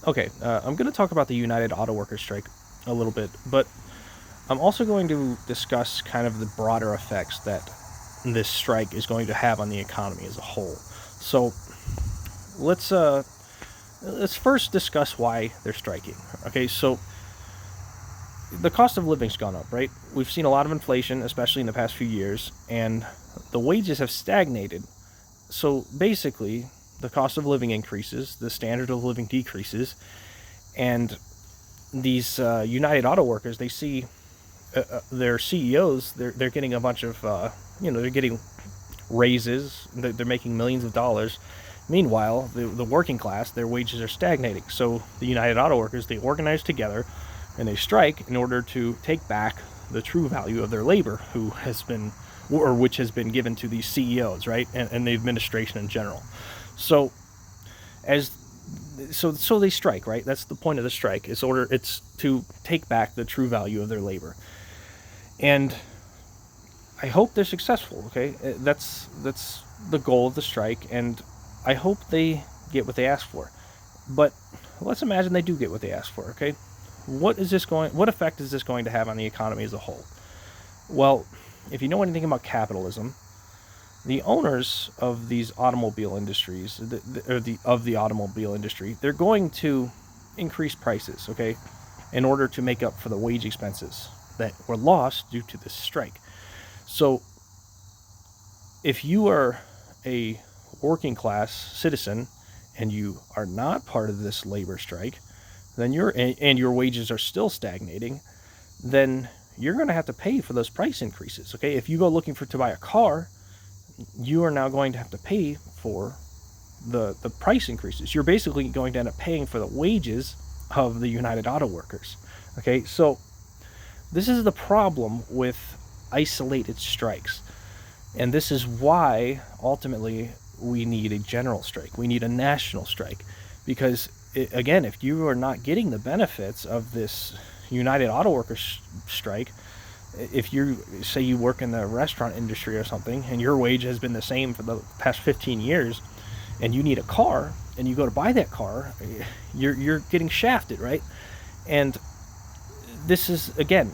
Okay, I'm going to talk about the United Auto Workers strike a little bit, but I'm also going to discuss kind of the broader effects that this strike is going to have on the economy as a whole. So let's uh, let's first discuss why they're striking. Okay, so the cost of living's gone up, right? We've seen a lot of inflation, especially in the past few years, and the wages have stagnated. So basically, the cost of living increases, the standard of living decreases, and these United Auto Workers, they see their CEOs, they're getting a bunch of, they're getting raises, they're making millions of dollars. Meanwhile, the working class, their wages are stagnating. So the United Auto Workers, they organize together and they strike in order to take back the true value of their labor, which has been given to these CEOs, right, and the administration in general. So as so they strike, right? That's the point of the strike. It's to take back the true value of their labor, and I hope they're successful. Okay, that's the goal of the strike, and I hope they get what they ask for. But let's imagine they do get what they ask for. Okay, what effect is this going to have on the economy as a whole? Well, if you know anything about capitalism, the owners of these automobile industries, of the automobile industry, they're going to increase prices, okay, in order to make up for the wage expenses that were lost due to this strike. So, if you are a working class citizen and you are not part of this labor strike, then your wages are still stagnating, then you're going to have to pay for those price increases. Okay, if you go looking to buy a car, you are now going to have to pay for the price increases. You're basically going to end up paying for the wages of the United Auto Workers. Okay, so this is the problem with isolated strikes, and this is why ultimately we need a general strike. We need a national strike, because again, if you are not getting the benefits of this United Auto Workers strike, if you say you work in the restaurant industry or something and your wage has been the same for the past 15 years and you need a car and you go to buy that car, you're getting shafted, right? And this is, again,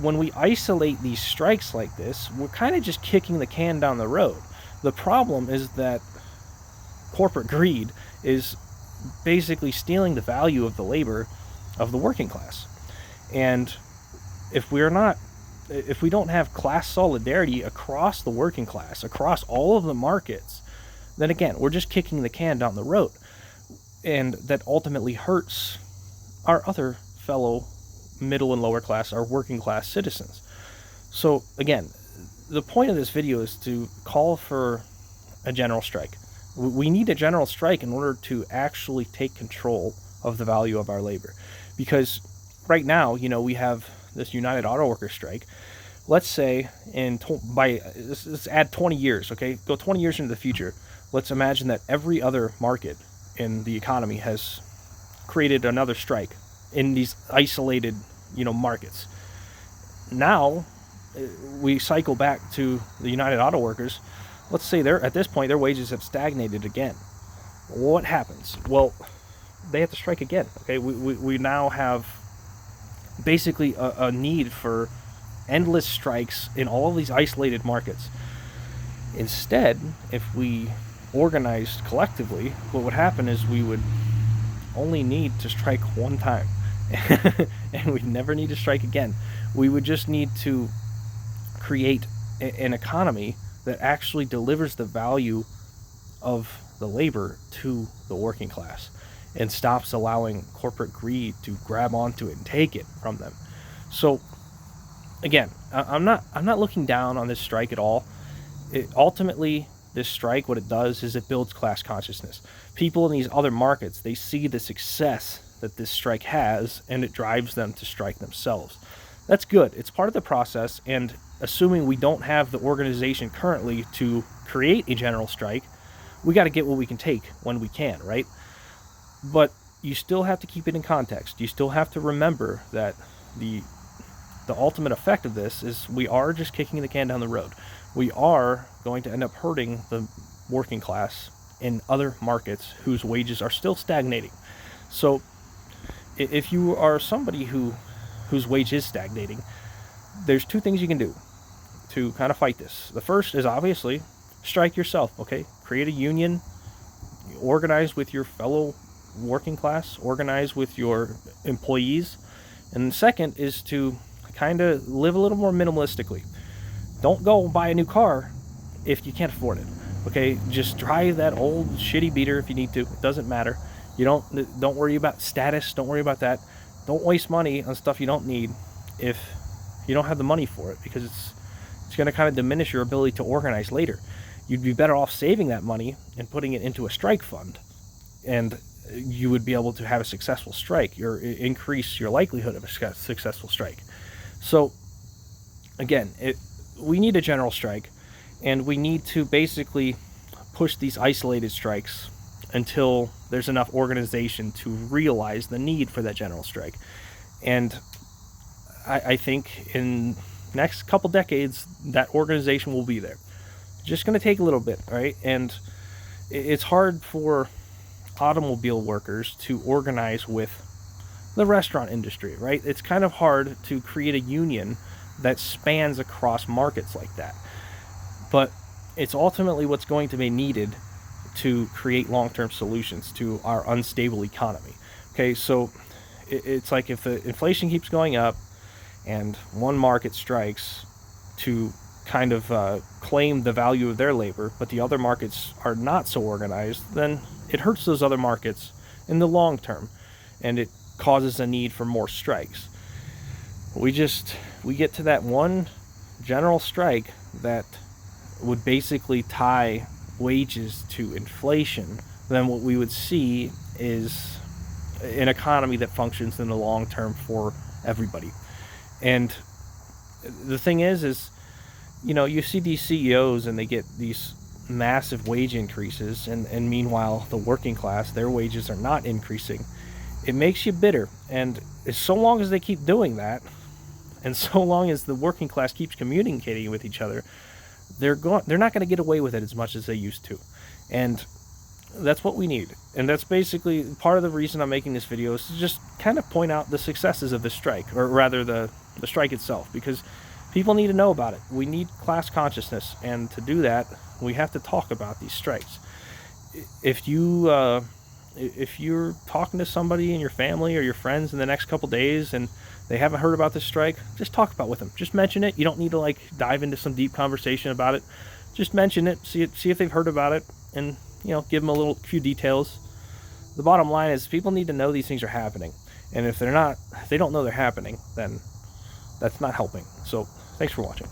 when we isolate these strikes like this, we're kind of just kicking the can down the road. The problem is that corporate greed is basically stealing the value of the labor of the working class. And if we don't have class solidarity across the working class, across all of the markets, then again, we're just kicking the can down the road. And that ultimately hurts our other fellow middle and lower class, our working class citizens. So again, the point of this video is to call for a general strike. We need a general strike in order to actually take control of the value of our labor. Because right now, we have this United Auto Workers strike. Let's say let's add 20 years, okay? Go 20 years into the future. Let's imagine that every other market in the economy has created another strike in these isolated, markets. Now, we cycle back to the United Auto Workers. Let's say at this point their wages have stagnated again. What happens? Well, they have to strike again. Okay, we now have basically a need for endless strikes in all of these isolated markets. Instead, if we organized collectively, what would happen is we would only need to strike one time and we'd never need to strike again. We would just need to create an economy that actually delivers the value of the labor to the working class and stops allowing corporate greed to grab onto it and take it from them. So again, I'm not looking down on this strike at all. Ultimately, this strike, what it does is it builds class consciousness. People in these other markets, they see the success that this strike has, and it drives them to strike themselves. That's good. It's part of the process, and assuming we don't have the organization currently to create a general strike, we got to get what we can take when we can, right? But you still have to keep it in context. You still have to remember that the ultimate effect of this is we are just kicking the can down the road. We are going to end up hurting the working class in other markets whose wages are still stagnating. So if you are somebody whose wage is stagnating, there's two things you can do to kind of fight this. The first is obviously strike yourself, okay? Create a union, organize with your fellow working class, organize with your employees. And the second is to kind of live a little more minimalistically. Don't go buy a new car if you can't afford it, okay? Just drive that old shitty beater if you need to. It doesn't matter. You don't worry about status. Don't worry about that. Don't waste money on stuff you don't need if you don't have the money for it, because it's going to kind of diminish your ability to organize later. You'd be better off saving that money and putting it into a strike fund, and you would be able to have a successful strike, or increase your likelihood of a successful strike. So again, we need a general strike, and we need to basically push these isolated strikes until there's enough organization to realize the need for that general strike. And I think in next couple decades, that organization will be there. It's just going to take a little bit, right? And it's hard for automobile workers to organize with the restaurant industry, right? It's kind of hard to create a union that spans across markets like that. But it's ultimately what's going to be needed to create long-term solutions to our unstable economy. Okay, so it's like if the inflation keeps going up and one market strikes to kind of claim the value of their labor, but the other markets are not so organized, then it hurts those other markets in the long term, and it causes a need for more strikes. We get to that one general strike that would basically tie wages to inflation, then what we would see is an economy that functions in the long term for everybody. And the thing is, you see these CEOs and they get these massive wage increases, and meanwhile the working class, their wages are not increasing. It makes you bitter, and so long as they keep doing that, and so long as the working class keeps communicating with each other, they're not going to get away with it as much as they used to. And that's what we need. And that's basically part of the reason I'm making this video, is to just kind of point out the successes of this strike, or rather the strike itself, because people need to know about it. We need class consciousness, and to do that, we have to talk about these strikes. If you're talking to somebody in your family or your friends in the next couple days and they haven't heard about this strike, just talk about it with them. Just mention it. You don't need to dive into some deep conversation about it. Just mention it. See if they've heard about it, and give them a few details. The bottom line is people need to know these things are happening, and if they don't know they're happening, then that's not helping. So thanks for watching.